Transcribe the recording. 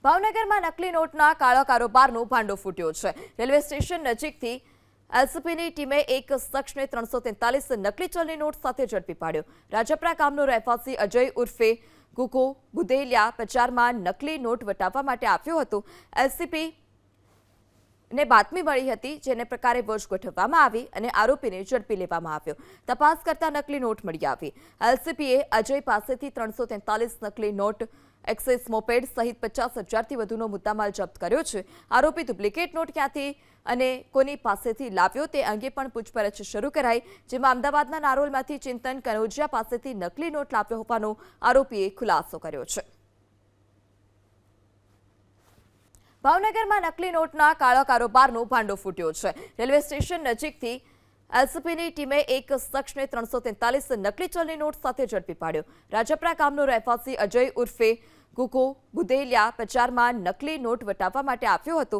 ભાવનગરમાં નકલી નોટના કાળા કારોબારનો ભાંડો ફૂટ્યો છે। રેલવે સ્ટેશન નજીકથી એલસીબીની ટીમે એક શખ્સને 343 નકલી ચલણી નોટ સાથે ઝડપી પાડ્યો। રાજપરા ગામનો રહેવાસી અજય ઉર્ફે ગુગો બુદેલિયા બજારમાં નકલી નોટ વટાવવા માટે આવ્યો હતો। એલસીબી ને બાતમી મળી હતી, જેને પ્રકારે વોચ ગોઠવવામાં આવી અને આરોપીને ઝડપી લેવામાં આવ્યો। તપાસ કરતા નકલી નોટ મળી આવી। એલસીબીએ અજય પાસેથી 343 નકલી નોટ, એક્સેસ મોપેડ સહિત 50,000થી વધુનો મુદ્દામાલ જપ્ત કર્યો છે। આરોપી ડુપ્લિકેટ નોટ ક્યાંથી અને કોની પાસેથી લાવ્યો તે અંગે પણ પૂછપરછ શરૂ કરાઈ, જેમાં અમદાવાદના નારોલમાંથી ચિંતન કનોજિયા પાસેથી નકલી નોટ લાવ્યો હોવાનો આરોપીએ ખુલાસો કર્યો છે। ભાવનગરમાં નકલી નોટના કાળા કારોબારનો ભાંડો ફૂટ્યો છે। રેલવે સ્ટેશન નજીકથી એલસીબીની ટીમે એક શખ્સને 343 નકલી ચલણી નોટ સાથે ઝડપી પાડ્યો। રાજપરા ગામનો રહેવાસી અજય ઉર્ફે ગુગો બુદેલિયા બજારમાં નકલી નોટ વટાવવા માટે આવ્યો હતો।